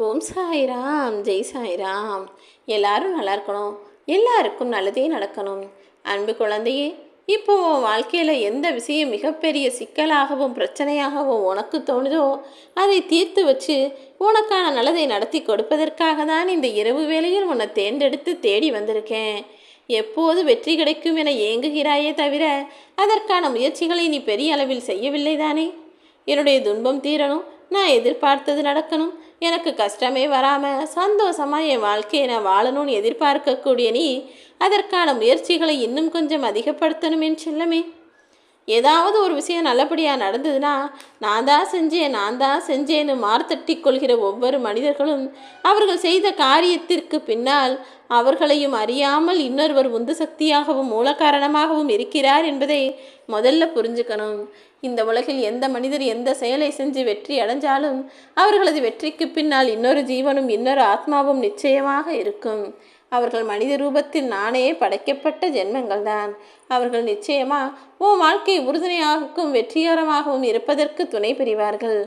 ஓம் சாய்ராம், ஜெய் சாய்ராம். எல்லாரும் நல்லா இருக்கணும், எல்லாருக்கும் நல்லதே நடக்கணும். அன்பு குழந்தையே, இப்போ உன் வாழ்க்கையில் எந்த விஷயம் மிகப்பெரிய சிக்கலாகவும் பிரச்சனையாகவும் உனக்கு தோணுதோ அதை தீர்த்து வச்சு உனக்கான நல்லதை நடத்தி கொடுப்பதற்காக தான் இந்த இரவு வேளையில் உன்னை தேர்ந்தெடுத்து தேடி வந்திருக்கேன். எப்போது வெற்றி கிடைக்கும் என ஏங்குகிறாயே தவிர அதற்கான முயற்சிகளை நீ பெரிய அளவில் செய்யவில்லை தானே? என்னுடைய துன்பம் தீரணும், நான் எதிர்பார்த்தது நடக்கணும், எனக்கு கஷ்டமே வராமல் சந்தோஷமாக என் வாழ்க்கையை நான் வாழணும்னு எதிர்பார்க்கக்கூடிய நீ அதற்கான முயற்சிகளை இன்னும் கொஞ்சம் அதிகப்படுத்தணும் என் செல்லமே. ஏதாவது ஒரு விஷயம் நல்லபடியாக நடந்ததுன்னா நான் தான் செஞ்சேன்னு மார்த்தட்டி கொள்கிற ஒவ்வொரு மனிதர்களும் அவர்கள் செய்த காரியத்திற்கு பின்னால் அவர்களையும் அறியாமல் இன்னொருவர் உந்து சக்தியாகவும் மூல காரணமாகவும் இருக்கிறார் என்பதை முதல்ல புரிஞ்சுக்கணும். இந்த உலகில் எந்த மனிதர் எந்த செயலை செஞ்சு வெற்றி அடைஞ்சாலும் அவர்களது வெற்றிக்கு பின்னால் இன்னொரு ஜீவனும் இன்னொரு ஆத்மாவும் நிச்சயமாக இருக்கும். அவர்கள் மனித ரூபத்தில் நானே படைக்கப்பட்ட ஜென்மங்கள் தான். அவர்கள் நிச்சயமாக உன் வாழ்க்கை உறுதுணையாகவும் வெற்றிகரமாகவும் இருப்பதற்கு துணை புரிவார்கள்.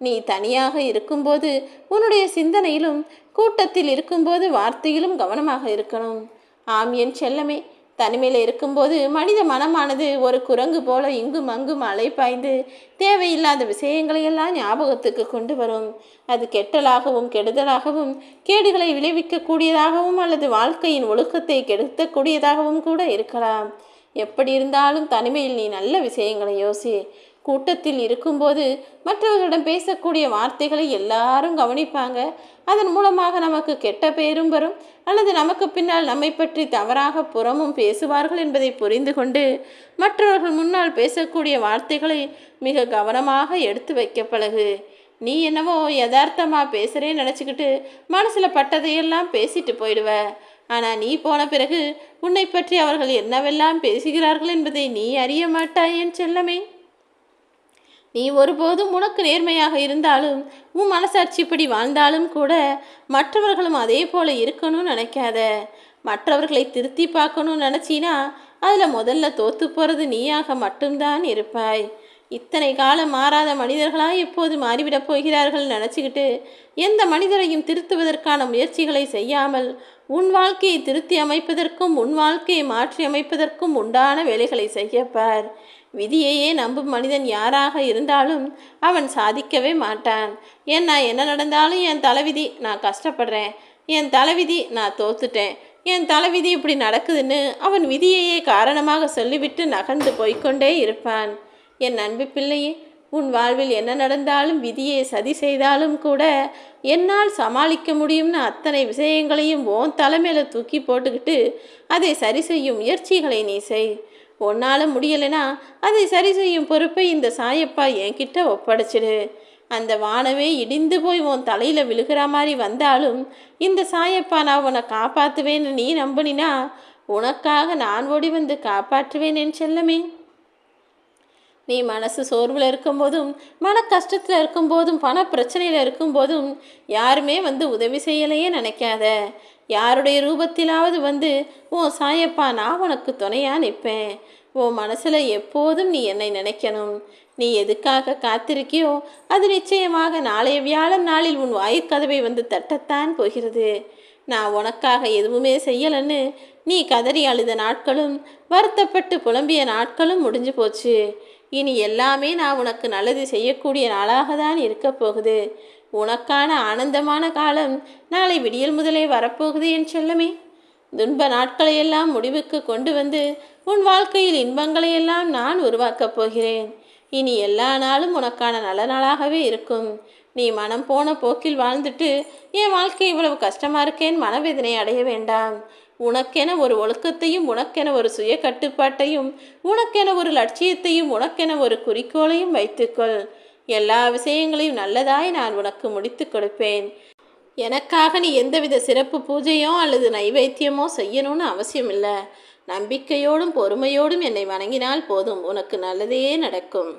நீ தனியாக இருக்கும்போது உன்னுடைய சிந்தனையிலும் கூட்டத்தில் இருக்கும்போது வார்த்தையிலும் கவனமாக இருக்கணும். ஆம் என் செல்லமே, தனிமையில் இருக்கும்போது மனித மனமானது ஒரு குரங்கு போல இங்கும் அங்கும் அலைப்பாய்ந்து தேவையில்லாத விஷயங்களையெல்லாம் ஞாபகத்துக்கு கொண்டு வரும். அது கெட்டலாகவும் கெடுதலாகவும் கேடுகளை விளைவிக்கக்கூடியதாகவும் அல்லது வாழ்க்கையின் ஒழுக்கத்தை கெடுத்தக்கூடியதாகவும் கூட இருக்கலாம். எப்படி இருந்தாலும் தனிமையில் நீ நல்ல விஷயங்களை யோசி. கூட்டத்தில் இருக்கும்போது மற்றவர்களிடம் பேசக்கூடிய வார்த்தைகளை எல்லாரும் கவனிப்பாங்க. அதன் மூலமாக நமக்கு கெட்ட பெயரும் வரும், அல்லது நமக்கு பின்னால் நம்மை பற்றி தவறாக புறமும் பேசுவார்கள் என்பதை புரிந்து கொண்டு மற்றவர்கள் முன்னால் பேசக்கூடிய வார்த்தைகளை மிக கவனமாக எடுத்து வைக்க பழகு. நீ என்னவோ யதார்த்தமாக பேசுகிறேன்னு நினச்சிக்கிட்டு மனசில் பட்டதையெல்லாம் பேசிட்டு போயிடுவ. ஆனால் நீ போன பிறகு உன்னை பற்றி அவர்கள் என்னவெல்லாம் பேசுகிறார்கள் என்பதை நீ அறிய மாட்டாய் என் செல்லமே. நீ ஒருபோதும் உனக்கு நேர்மையாக இருந்தாலும் உன் மனசாட்சிப்படி வாழ்ந்தாலும் கூட மற்றவர்களும் அதே போல் இருக்கணும்னு நினைக்காத. மற்றவர்களை திருத்தி பார்க்கணும்னு நினச்சினா அதில் முதல்ல தோற்று போகிறது நீயாக மட்டும்தான் இருப்பாய். இத்தனை காலம் மாறாத மனிதர்களாக இப்போது மாறிவிடப் போகிறார்கள் நினச்சிக்கிட்டு எந்த மனிதரையும் திருத்துவதற்கான முயற்சிகளை செய்யாமல் உன் வாழ்க்கையை திருத்தி அமைப்பதற்கும் உன் வாழ்க்கையை மாற்றி அமைப்பதற்கும் உண்டான வேலைகளை செய்யப்பார். விதியையே நம்பும் மனிதன் யாராக இருந்தாலும் அவன் சாதிக்கவே மாட்டான். ஏன்னா என்ன நடந்தாலும் என் தலைவிதி, நான் கஷ்டப்படுறேன், என் தலைவிதி, நான் தோத்துட்டேன், என் தலைவிதி இப்படி நடக்குதுன்னு அவன் விதியையே காரணமாக சொல்லிவிட்டு நகர்ந்து போய்கொண்டே இருப்பான். என் அன்பு பிள்ளையே, உன் வாழ்வில் என்ன நடந்தாலும் விதியை சதி செய்தாலும் கூட என்னால் சமாளிக்க முடியும்னு அத்தனை விஷயங்களையும் உன் தலைமையில தூக்கி போட்டுக்கிட்டு அதை சரி செய்யும் முயற்சிகளை நீ செய். உன்னால் முடியலைன்னா அதை சரி செய்யும் பொறுப்பை இந்த சாயப்பா என்கிட்ட ஒப்படைச்சிடு. அந்த வானவே இடிந்து போய் உன் தலையில் விழுகிற மாதிரி வந்தாலும் இந்த சாயப்பா நான் உன்னை காப்பாற்றுவேன்னு நீ நம்பினா உனக்காக நான் ஓடி வந்து காப்பாற்றுவேன் என் செல்லமே. நீ மனசு சோர்வில் இருக்கும்போதும் மன கஷ்டத்தில் இருக்கும்போதும் பண பிரச்சனையில் இருக்கும்போதும் யாருமே வந்து உதவி செய்யலையே நினைக்காத. யாருடைய ரூபத்திலாவது வந்து உன் சாயப்பா நான் உனக்கு துணையாக நிற்பேன். உன் மனசில் எப்போதும் நீ என்னை நினைக்கணும். நீ எதுக்காக காத்திருக்கியோ அது நிச்சயமாக நாளைய வியாழன் நாளில் உன் வாயிற்கதவை வந்து தட்டத்தான் போகிறது. நான் உனக்காக எதுவுமே செய்யலைன்னு நீ கதறி அழுத நாட்களும் வருத்தப்பட்டு புலம்பிய நாட்களும் முடிஞ்சு போச்சு. இனி எல்லாமே நான் உனக்கு நல்லது செய்யக்கூடிய நாளாக தான் இருக்க போகுது. உனக்கான ஆனந்தமான காலம் நாளை விடியல் முதலே வரப்போகுது என் செல்லமே. துன்ப நாட்களையெல்லாம் முடிவுக்கு கொண்டு வந்து உன் வாழ்க்கையில் இன்பங்களையெல்லாம் நான் உருவாக்கப் போகிறேன். இனி எல்லா நாளும் உனக்கான நல்ல நாளாகவே இருக்கும். நீ மனம் போன போக்கில் வாழ்ந்துட்டு என் வாழ்க்கை இவ்வளவு கஷ்டமாக இருக்கேன்னு மனவேதனை அடைய வேண்டாம். உனக்கென ஒரு ஒழுக்கத்தையும் உனக்கென ஒரு சுய கட்டுப்பாட்டையும் உனக்கென ஒரு லட்சியத்தையும் உனக்கென ஒரு குறிக்கோளையும் வைத்துக்கொள். எல்லா விஷயங்களையும் நல்லதாய் நான் உனக்கு முடித்து கொடுப்பேன். எனக்காக நீ எந்தவித சிறப்பு பூஜையோ அல்லது நைவேத்தியமோ செய்யணும்னு அவசியம் இல்லை. நம்பிக்கையோடும் பொறுமையோடும் என்னை வணங்கினால் போதும், உனக்கு நல்லதே நடக்கும்.